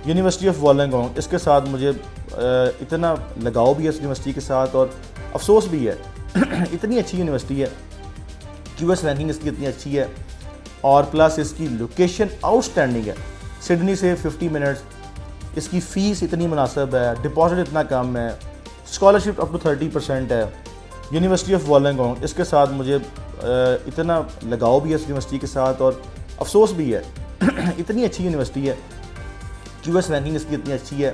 University of वोllongong, इसके साथ मुझे इतना लगाव भी है इस यूनिवर्सिटी के साथ और अफसोस भी है। इतनी अच्छी यूनिवर्सिटी है, यूएस रैंकिंग इसकी इतनी अच्छी है और प्लस इसकी लोकेशन आउटस्टैंडिंग है। सिडनी से 50 मिनट्स, इसकी फ़ीस इतनी मुनासिब है, डिपॉजिट इतना कम है, स्कॉलरशिप अप टू 30% है। यूनिवर्सिटी ऑफ वोllongong, इसके साथ मुझे इतना लगाव भी है इस यूनिवर्सिटी के साथ और अफसोस भी है। इतनी अच्छी यूनिवर्सिटी है, यूएस रैंकिंग इसकी इतनी अच्छी है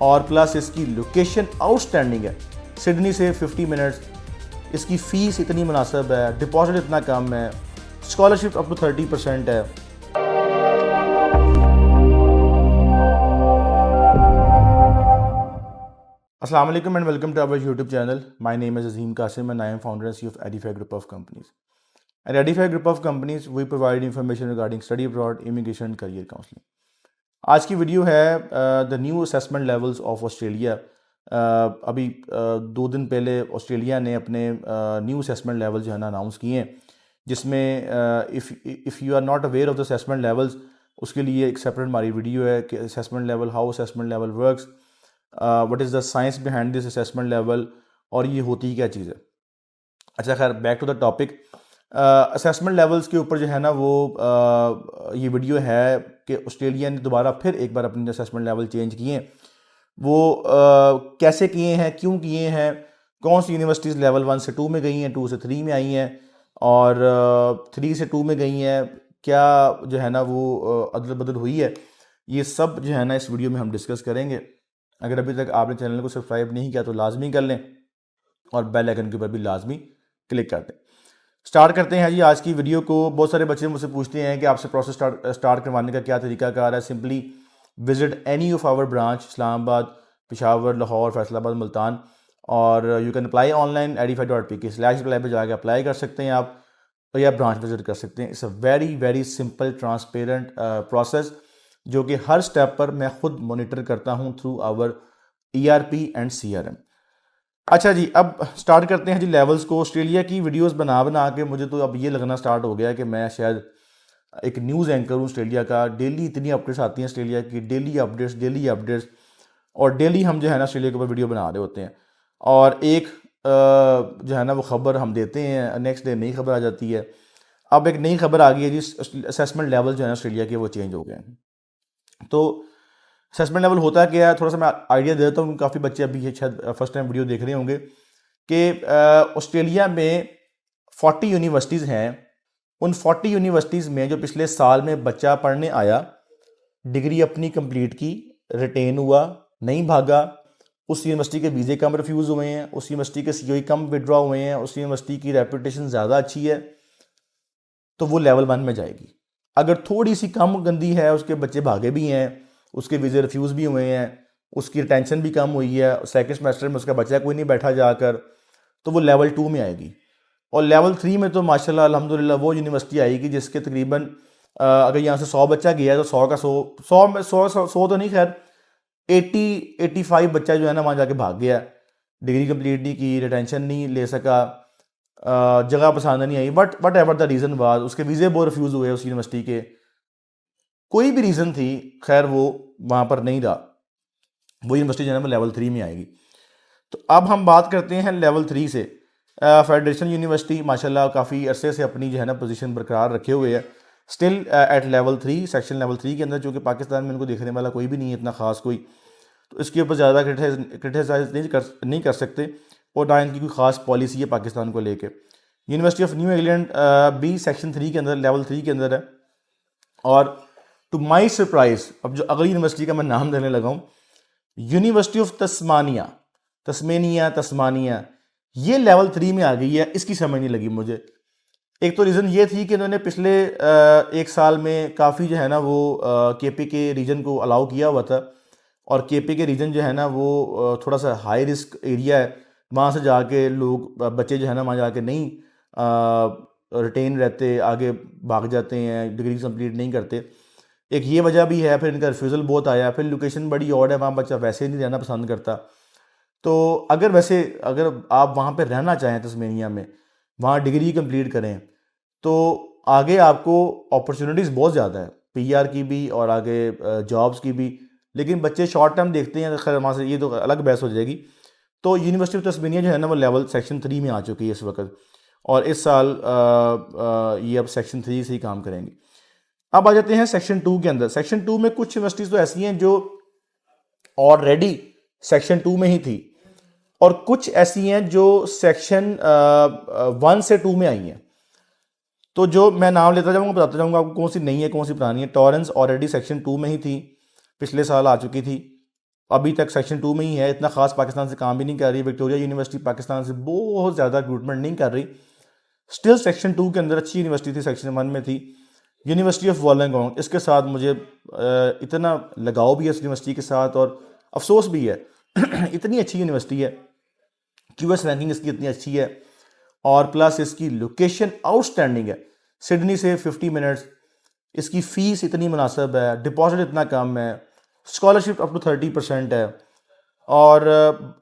और प्लस इसकी लोकेशन आउटस्टैंडिंग है। सिडनी से 50 मिनट्स, इसकी फ़ीस इतनी मुनासिब है, डिपॉजिट इतना कम है, स्कॉलरशिप अप टू 30% है। अस्सलाम वालेकुम and welcome to our YouTube channel. My name is Azeem Qasim and I am founder and CEO of Edify Group of Companies. At Edify Group of Companies, we provide information regarding study abroad, immigration and career counseling. आज की video है the new assessment levels of Australia. अभी 2 दिन पहले Australia ने अपने new assessment level जो है ना अनाउंस किए हैं, जिसमें if you are not aware of the assessment levels, उसके लिए एक सेपरेट हमारी वीडियो है कि assessment level, how assessment level works, what is the science behind this assessment level और ये होती ही क्या चीज़ है। अच्छा खैर, back to the topic. Assessment levels के ऊपर जो है ना वो ये वीडियो है कि ऑस्ट्रेलिया ने दोबारा फिर एक बार अपने असेसमेंट लेवल चेंज किए हैं। वो कैसे किए हैं, क्यों किए हैं, कौन सी यूनिवर्सिटीज़ लेवल 1 से 2 में गई हैं, 2 से 3 में आई हैं और 3 से 2 में गई हैं, क्या जो है ना वो अदल बदल हुई है, ये सब जो है ना इस वीडियो में हम डिस्कस करेंगे। अगर अभी तक आपने चैनल को सब्सक्राइब नहीं किया तो लाजमी कर लें और बेल आइकन के ऊपर भी लाजमी क्लिक कर दें। स्टार्ट करते हैं जी आज की वीडियो को। बहुत सारे बच्चे मुझसे पूछते हैं कि आपसे प्रोसेस स्टार्ट करवाने का क्या तरीकाकार है। Simply visit any of our branch, Islamabad, Peshawar, Lahore, Faisalabad, Multan, और you can apply online edify.pk/apply पे जाकर अप्लाई कर सकते हैं आप, और या ब्रांच विजिट कर सकते हैं। It's a very very simple transparent process जो कि हर स्टेप पर मैं खुद मॉनिटर करता हूँ through our ERP and CRM। अच्छा जी, अब स्टार्ट करते हैं जी लेवल्स को। ऑस्ट्रेलिया की वीडियोस बना बना के मुझे तो अब ये लगना स्टार्ट हो गया कि मैं शायद एक न्यूज़ एंकर हूँ ऑस्ट्रेलिया का। डेली इतनी अपडेट्स आती हैं ऑस्ट्रेलिया की, डेली अपडेट्स, और डेली हम जो है ना ऑस्ट्रेलिया के ऊपर वीडियो बना रहे होते हैं। और एक जो है ना वो ख़बर हम देते हैं, नेक्स्ट डे नई खबर आ जाती है। अब एक नई खबर आ गई है जी, असेसमेंट लेवल जो है ना ऑस्ट्रेलिया के वो चेंज हो गए हैं। तो असेसमेंट लेवल होता क्या है, थोड़ा सा मैं आइडिया दे देता हूँ। काफ़ी बच्चे अभी ये शायद फर्स्ट टाइम वीडियो देख रहे होंगे कि ऑस्ट्रेलिया में 40 यूनिवर्सिटीज़ हैं। उन 40 यूनिवर्सिटीज़ में जो पिछले साल में बच्चा पढ़ने आया, डिग्री अपनी कंप्लीट की, रिटेन हुआ, नहीं भागा, उस यूनिवर्सिटी के वीज़े कम रिफ्यूज़ हुए हैं, उस यूनिवर्सिटी के COE कम विड्रॉ हुए हैं, उस यूनिवर्सिटी की रेपुटेशन ज़्यादा अच्छी है, तो वो लेवल 1 में जाएगी। अगर थोड़ी सी कम गंदी है, उसके बच्चे भागे भी हैं, उसके वीज़े रिफ्यूज़ भी हुए हैं, उसकी रिटेंशन भी कम हुई है, सेकंड सेमेस्टर में उसका बच्चा कोई नहीं बैठा जाकर, तो वो लेवल 2 में आएगी। और लेवल 3 में तो माशाल्लाह अल्हम्दुलिल्लाह वो यूनिवर्सिटी आएगी जिसके तकरीबन अगर यहाँ से 100 बच्चा गया तो 100 का 100 तो नहीं, खैर 85 बच्चा जो है ना वहाँ जाके भाग गया, डिग्री कंप्लीट नहीं की, रिटेंशन नहीं ले सका, जगह पसंद नहीं आई, but whatever the reason was, उसके वीज़े बहुत रिफ्यूज़ हुए उस यूनिवर्सिटी के, कोई भी रीज़न थी, खैर वो वहाँ पर नहीं रहा, वो यूनिवर्सिटी जो है ना लेवल 3 में आएगी। तो अब हम बात करते हैं लेवल 3 से। फेडरेशन यूनिवर्सिटी माशाल्लाह काफ़ी अरसे से अपनी जो है ना पोजीशन बरकरार रखे हुए है, still at level 3, section level 3 के अंदर, जो कि पाकिस्तान में इनको देखने वाला कोई भी नहीं है इतना ख़ास कोई, तो इसके ऊपर ज़्यादा क्रिटिसाइज नहीं कर सकते, और ना इनकी कोई ख़ास पॉलिसी है पाकिस्तान को लेके। यूनिवर्सिटी ऑफ न्यू इंग्लैंड भी सेक्शन 3 के अंदर, लेवल 3 के अंदर है। और टू माई सरप्राइज, अब जो अगली यूनिवर्सिटी का मैं नाम देने लगा हूँ, यूनिवर्सिटी ऑफ तस्मानिया, ये लेवल 3 में आ गई है। इसकी समझ नहीं लगी मुझे। एक तो रीज़न ये थी कि इन्होंने पिछले एक साल में काफ़ी जो है ना वो KP के रीजन को अलाउ किया हुआ था, और KP के रीजन जो है ना वो थोड़ा सा हाई रिस्क एरिया है। वहाँ से जाके लोग, बच्चे जो है ना वहाँ जाके नहीं रिटेन रहते, आगे भाग जाते हैं, डिग्री कंप्लीट नहीं करते। एक ये वजह भी है। फिर इनका रिफ्यूज़ल बहुत आया, फिर लोकेशन बड़ी ऑड है, वहाँ बच्चा वैसे नहीं रहना पसंद करता। तो अगर आप वहाँ पे रहना चाहें तस्मेनिया में, वहाँ डिग्री कंप्लीट करें, तो आगे आपको अपॉर्चुनिटीज़ बहुत ज़्यादा है, PR की भी और आगे जॉब्स की भी। लेकिन बच्चे शॉर्ट टर्म देखते हैं, खैर वहाँ से ये तो अलग बहस हो जाएगी। तो यूनिवर्सिटी ऑफ तस्मानिया जो है ना वो लेवल सेक्शन 3 में आ चुकी है इस वक्त, और इस साल ये अब सेक्शन 3 से ही काम करेंगे। अब आ जाते हैं सेक्शन 2 के अंदर। सेक्शन 2 में कुछ यूनिवर्सिटीज़ तो ऐसी हैं जो ऑलरेडी सेक्शन 2 में ही थी, और कुछ ऐसी हैं जो सेक्शन 1 से 2 में आई हैं। तो जो मैं नाम लेता जाऊँगा, बताता जाऊँगा आपको कौन सी नई है कौन सी पुरानी है। टॉरेंस ऑलरेडी सेक्शन 2 में ही थी, पिछले साल आ चुकी थी, अभी तक सेक्शन 2 में ही है, इतना खास पाकिस्तान से काम भी नहीं कर रही। विक्टोरिया यूनिवर्सिटी पाकिस्तान से बहुत ज़्यादा रिक्रूटमेंट नहीं कर रही, स्टिल सेक्शन 2 के अंदर अच्छी यूनिवर्सिटी थी, सेक्शन 1 में थी। यूनिवर्सिटी ऑफ वोllongong, इसके साथ मुझे इतना लगाव भी है इस यूनिवर्सिटी के साथ, और अफसोस भी है इतनी अच्छी यूनिवर्सिटी है, QS रैंकिंग इसकी इतनी अच्छी है, और प्लस इसकी लोकेशन आउटस्टैंडिंग है, सिडनी से 50 मिनट्स, इसकी फ़ीस इतनी मुनासिब है, डिपॉजिट इतना कम है, स्कॉलरशिप अप टू 30% है, और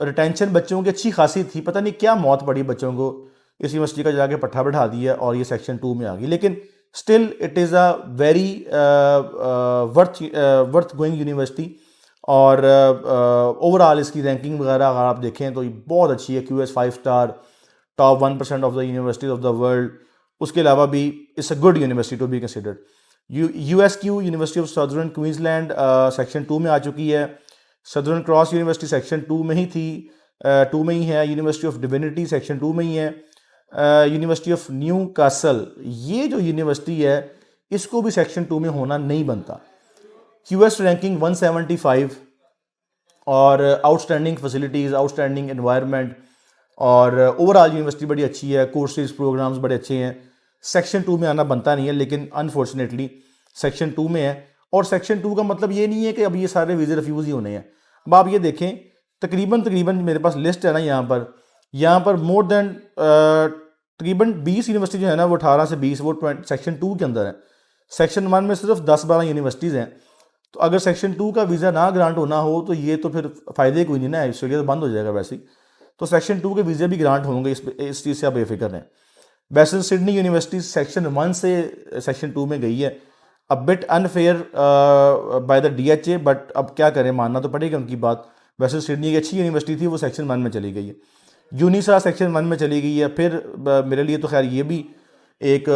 रिटेंशन बच्चों की अच्छी खासी थी। पता नहीं क्या मौत पड़ी बच्चों को, इस यूनिवर्सिटी का जाके पट्टा बैठा दिया और ये सेक्शन 2 में आ गई। लेकिन still it is a very worth going university, और ओवरऑल इसकी रैंकिंग वगैरह अगर आप देखें तो ये बहुत अच्छी है। QS 5 star, top 1% of the universities of the world. उसके अलावा भी it's a good university to be considered. USQ University of Southern Queensland section 2 में आ चुकी है। सदर्न क्रॉस यूनिवर्सिटी सेक्शन 2 में ही थी, 2 में ही है। यूनिवर्सिटी ऑफ डिविनिटी सेक्शन 2 में ही है। यूनिवर्सिटी ऑफ न्यू कासल, ये जो यूनिवर्सिटी है इसको भी सेक्शन 2 में होना नहीं बनता। QS रैंकिंग 175, और आउटस्टैंडिंग फैसिलिटीज़, आउटस्टैंडिंग एनवायरनमेंट, और ओवरऑल यूनिवर्सिटी बड़ी अच्छी है, कोर्सेज प्रोग्राम्स बड़े अच्छे हैं। सेक्शन 2 में आना बनता नहीं है, लेकिन अनफॉर्चुनेटली सेक्शन 2 में है। और सेक्शन 2 का मतलब ये नहीं है कि अब ये सारे वीज़े रिफ्यूज़ ही होने हैं। अब आप ये देखें, तकरीबन मेरे पास लिस्ट है ना यहाँ पर मोर देन तकरीबन 20 यूनिवर्सिटी जो है ना वो 18 से 20 वो सेक्शन 2 के अंदर है। सेक्शन 1 में सिर्फ 10-12 यूनिवर्सिटीज़ हैं। तो अगर सेक्शन 2 का वीज़ा ना ग्रांट होना हो तो ये तो फिर फ़ायदे कोई नहीं ना, ऑस्ट्रेलिया तो बंद हो जाएगा वैसे ही। तो सेक्शन 2 के वीज़े भी ग्रांट होंगे, इस चीज़ से आप बेफिक्र रहें। वैसे सिडनी यूनिवर्सिटी सेक्शन 1 से सेक्शन 2 में गई है, a bit unfair by the DHA, but अब क्या करें, मानना तो पड़ेगा उनकी बात। वैसे सिडनी एक अच्छी यूनिवर्सिटी थी, वो सेक्शन 1 में चली गई है। यूनिसा सेक्शन 1 में चली गई है। फिर मेरे लिए तो खैर ये भी एक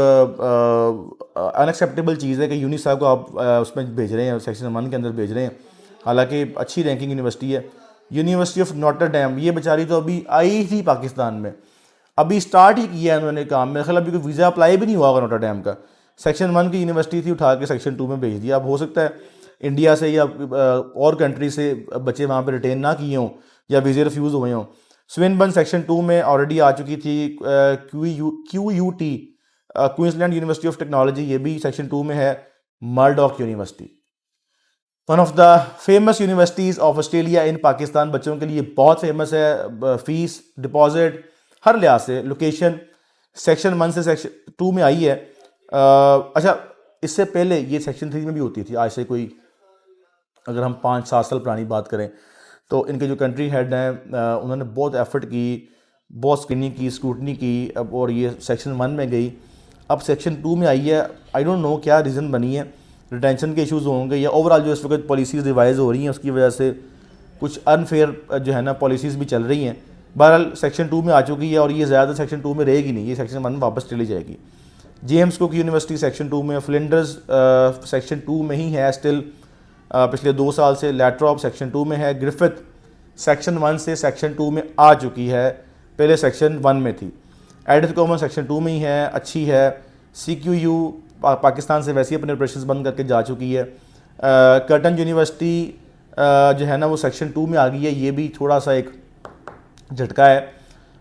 अनएक्सेप्टेबल चीज़ है कि यूनिसा को आप उसमें भेज रहे हैं, सेक्शन 1 के अंदर भेज रहे हैं, हालांकि अच्छी रैंकिंग यूनिवर्सिटी है। यूनिवर्सिटी ऑफ नॉटर डैम, ये बेचारी तो अभी आई थी पाकिस्तान में, अभी स्टार्ट ही किया है उन्होंने काम। मेरे ख्याल अभी कोई वीज़ा अप्लाई भी नहीं हुआ होगा नॉटर डैम का। सेक्शन 1 की यूनिवर्सिटी थी, उठा के सेक्शन 2 में भेज दिया। अब हो सकता है इंडिया से या और कंट्री से बच्चे वहाँ पे रिटेन ना किए हों या वीज़े रिफ्यूज़ हुए हों। स्विनबर्न सेक्शन 2 में ऑलरेडी आ चुकी थी। QUT Queensland university of technology, ये भी सेक्शन 2 में है। Murdoch university, one of the famous universities of Australia in Pakistan, बच्चों के लिए बहुत फेमस है। फ़ीस, डिपॉजिट, हर लिहाज से, लोकेशन, सेक्शन 1 से सेक्शन 2 में आई है। अच्छा, इससे पहले ये सेक्शन 3 में भी होती थी। आज से कोई अगर हम 5-7 साल पुरानी बात करें तो इनके जो कंट्री हेड हैं उन्होंने बहुत एफर्ट की, बहुत स्क्रीनिंग की, स्क्रूटनी की, अब और ये सेक्शन 1 में गई, अब सेक्शन 2 में आई है। आई डोंट नो क्या रीज़न बनी है, रिटेंशन के इश्यूज़ होंगे या ओवरऑल जो इस वक्त पॉलिसीज़ रिवाइज हो रही हैं उसकी वजह से कुछ अनफेयर जो है ना पॉलिसीज़ भी चल रही हैं। बहरहाल सेक्शन 2 में आ चुकी है और ये ज़्यादा सेक्शन 2 में रहेगी नहीं, ये सेक्शन 1 में वापस चली जाएगी। जेम्स कुक यूनिवर्सिटी सेक्शन 2 में, फ्लिंडर्स सेक्शन 2 में ही है स्टिल पिछले 2 साल से। लैट्रॉप सेक्शन 2 में है। ग्रिफिथ सेक्शन 1 से सेक्शन 2 में आ चुकी है, पहले सेक्शन 1 में थी। एडिथ कॉमन सेक्शन 2 में ही है, अच्छी है। CQU पाकिस्तान से वैसे ही अपने ऑपरेशंस बंद करके जा चुकी है। कर्टन यूनिवर्सिटी जो है ना वो सेक्शन 2 में आ गई है, ये भी थोड़ा सा एक झटका है।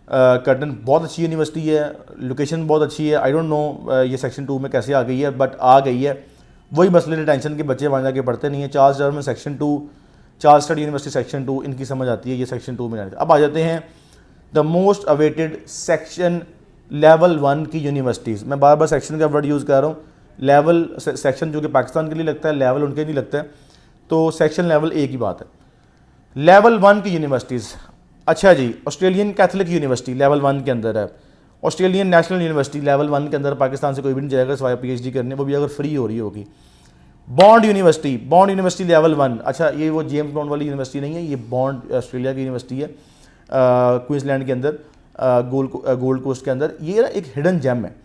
कर्टन बहुत अच्छी यूनिवर्सिटी है, लोकेशन बहुत अच्छी है। आई डोंट नो ये सेक्शन 2 में कैसे आ गई है, बट आ गई है। वही मसले रिटेंशन के बच्चे वहाँ जाके पढ़ते नहीं है। Charles Darwin section 2, Charles stud university section 2, इनकी समझ आती है, ये सेक्शन 2 में आती है। अब आ जाते हैं the most awaited section level 1 की यूनिवर्सिटीज़। मैं बार बार सेक्शन का वर्ड यूज़ कर रहा हूँ, लेवल सेक्शन जो कि पाकिस्तान के लिए लगता है, लेवल उनके नहीं लगता है, तो सेक्शन लेवल एक ही बात है। लेवल 1 की यूनिवर्सिटीज़, अच्छा जी, ऑस्ट्रेलियन कैथलिक यूनिवर्सिटी लेवल 1 के अंदर है। ऑस्ट्रेलियन नेशनल यूनिवर्सिटी लेवल 1 के अंदर, पाकिस्तान से कोई भी नहीं जाएगा सिवाय PhD करने, वो भी अगर फ्री हो रही होगी। Bond university level 1। अच्छा, ये वो जेम्स बॉन्ड वाली यूनिवर्सिटी नहीं है, ये बॉन्ड ऑस्ट्रेलिया की यूनिवर्सिटी है, क्वींसलैंड के अंदर, गोल्ड कोस्ट के अंदर। ये ना एक हिडन जेम है।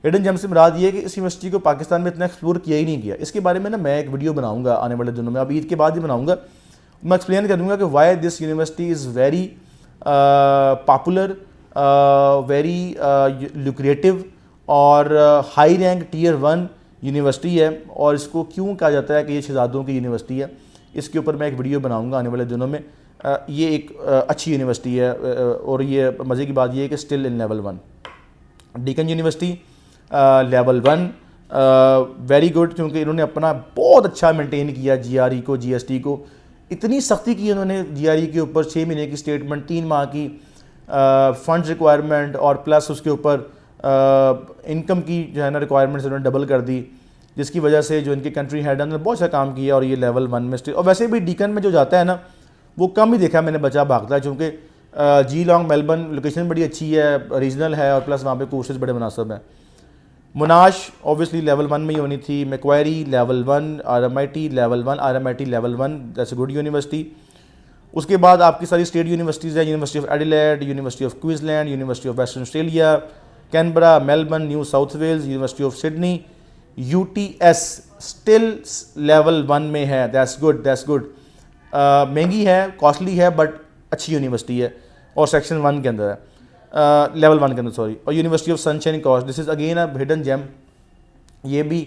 हिडन जेम से मुराद ये है कि इस यूनिवर्सिटी को पाकिस्तान में इतना एक्सप्लोर किया ही नहीं गया। इसके बारे में ना मैं एक वीडियो बनाऊंगा आने वाले दिनों में, अब ईद के बाद ही बनाऊंगा। मैं एक्सप्लेन करूँगा कि why this university is very popular, very lucrative और हाई रैंक टियर 1 यूनिवर्सिटी है, और इसको क्यों कहा जाता है कि ये शहजादों की यूनिवर्सिटी है। इसके ऊपर मैं एक वीडियो बनाऊंगा आने वाले दिनों में। ये एक अच्छी यूनिवर्सिटी है, और ये मज़े की बात ये है कि still in level 1। Deakin university level 1 very good, क्योंकि इन्होंने अपना बहुत अच्छा मेंटेन किया GRE को, GST को। इतनी सख्ती की उन्होंने GRE के ऊपर, 6 महीने की स्टेटमेंट, 3 माह की फंड्स रिक्वायरमेंट, और प्लस उसके ऊपर इनकम की जो है ना रिक्वायरमेंट्स उन्होंने डबल कर दी, जिसकी वजह से जो इनके कंट्री हेड उन्होंने बहुत अच्छा काम किया, और ये लेवल 1 में स्टिल। और वैसे भी डीकन में जो जाता है ना, वो कम ही देखा मैंने बच्चा भागता है, क्योंकि Geelong मेलबर्न लोकेशन बड़ी अच्छी है, रीजनल है, और प्लस वहाँ पे कोर्सेज बड़े मुनासिब हैं। मोनाश ऑब्वियसली लेवल 1 में ही होनी थी। Macquarie level 1, RMIT level 1, RMIT level 1, that's a good university. उसके बाद आपकी सारी स्टेट यूनिवर्सिटीज़ हैं, University of Adelaide, University of Queensland, university of Western Australia, Canberra, Melbourne, New South Wales, University of Sydney. UTS still level 1 में है, that's good. महंगी है, costly है, बट अच्छी यूनिवर्सिटी है, और सेक्शन 1 के अंदर है, लेवल 1 के अंदर, सॉरी। और University of Sunshine Coast, this is again a hidden gem. ये भी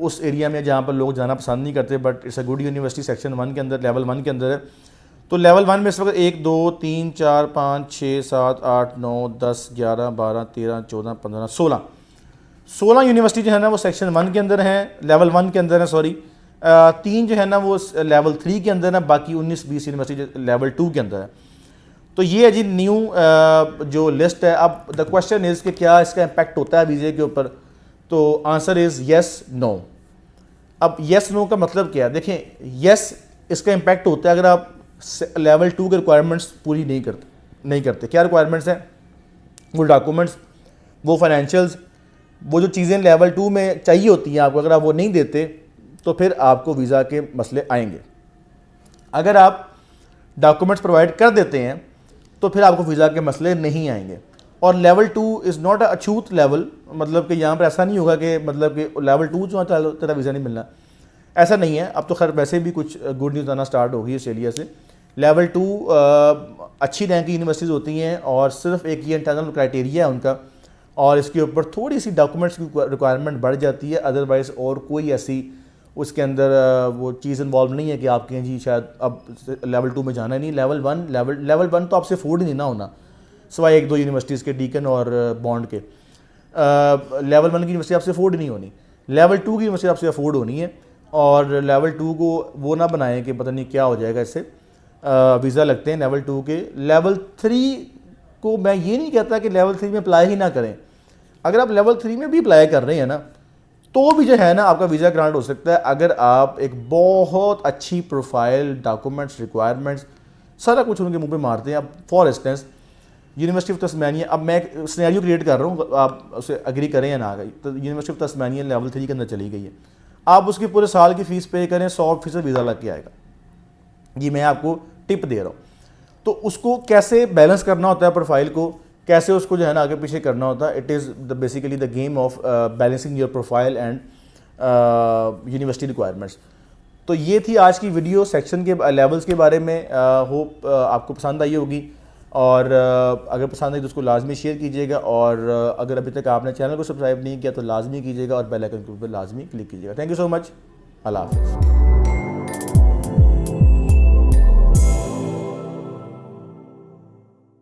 उस एरिया में जहाँ पर लोग जाना पसंद नहीं करते, but it's a good university, section 1 के अंदर, लेवल 1 के अंदर है। तो लेवल 1 में इस वक्त 1 2 3 4 5 6 7 8 9 10 11 12 13 14 15 16 यूनिवर्सिटी जो है ना वो सेक्शन 1 के अंदर हैं, लेवल 1 के अंदर है, सॉरी। 3 जो है ना वो लेवल 3 के अंदर है, बाकी 19-20 यूनिवर्सिटी लेवल 2 के अंदर है। तो ये है जी न्यू जो लिस्ट है। अब द क्वेश्चन इज़ कि क्या इसका इम्पैक्ट होता है वीज़े के ऊपर, तो आंसर इज़ येस नो। अब येस नो का मतलब क्या है, देखें, येस इसका इम्पैक्ट होता है अगर आप लेवल 2 के रिक्वायरमेंट्स पूरी नहीं करते। क्या रिक्वायरमेंट्स हैं? वो डॉक्यूमेंट्स, वो फाइनेंशियल्स, वो जो चीज़ें लेवल 2 में चाहिए होती हैं आपको, अगर आप वो नहीं देते तो फिर आपको वीज़ा के मसले आएंगे। अगर आप डॉक्यूमेंट्स प्रोवाइड कर देते हैं तो फिर आपको वीज़ा के मसले नहीं आएंगे। और level 2 is not a Achhut level, मतलब कि यहाँ पर ऐसा नहीं होगा कि मतलब कि लेवल 2 जो तेरा वीज़ा नहीं मिलना, ऐसा नहीं है। अब तो खैर वैसे भी कुछ गुड न्यूज़ आना स्टार्ट होगी ऑस्ट्रेलिया से। लेवल 2 अच्छी रैंक की यूनिवर्सिटीज़ होती हैं, और सिर्फ एक ये इंटरनल क्राइटेरिया है उनका, और इसके ऊपर थोड़ी सी डॉक्यूमेंट्स की रिक्वायरमेंट बढ़ जाती है। अदरवाइज़ और कोई ऐसी उसके अंदर वो चीज़ इन्वॉल्व नहीं है कि आप कहें जी शायद अब लेवल 2 में जाना ही नहीं। लेवल 1 तो आपसे अफोर्ड ही नहीं ना होना, सिवाय 1-2 यूनिवर्सिटीज़ के, डीकन और बॉन्ड के। लेवल 1 की यूनिवर्सिटी आपसे अफोर्ड नहीं होनी, लेवल 2 की यूनिवर्सिटी आपसे अफोर्ड होनी है। और लेवल 2 को वो ना बनाएं कि पता नहीं क्या हो जाएगा इससे, वीज़ा लगते हैं लेवल 2 के। लेवल 3 को मैं ये नहीं कहता कि लेवल 3 में अप्लाई ही ना करें। अगर आप लेवल 3 में भी अप्लाई कर रहे हैं ना, तो भी जो है ना आपका वीज़ा ग्रांट हो सकता है, अगर आप एक बहुत अच्छी प्रोफाइल, डॉक्यूमेंट्स, रिक्वायरमेंट्स, सारा कुछ उनके मुंह पे मारते हैं। अब for instance university of Tasmania, अब मैं एक सिनेरियो क्रिएट कर रहा हूँ, आप उसे एग्री करें या ना गई, तो यूनिवर्सिटी ऑफ तस्मानिया लेवल 3 के अंदर चली गई है, आप उसके पूरे साल की फ़ीस पे करें, 100% वीज़ा लग के आएगा। ये मैं आपको टिप दे रहा हूँ। तो उसको कैसे बैलेंस करना होता है, प्रोफाइल को कैसे उसको जो है ना आगे पीछे करना होता है, it is basically the game of balancing your profile and university requirements. तो ये थी आज की वीडियो सेक्शन के लेवल्स के बारे में। होप आपको पसंद आई होगी, और अगर पसंद आई तो उसको लाजमी शेयर कीजिएगा, और अगर अभी तक आपने चैनल को सब्सक्राइब नहीं किया तो लाजमी कीजिएगा, और बेल आइकन के ऊपर लाजमी क्लिक कीजिएगा। Thank you so much. अल्लाह हाफ़िज़।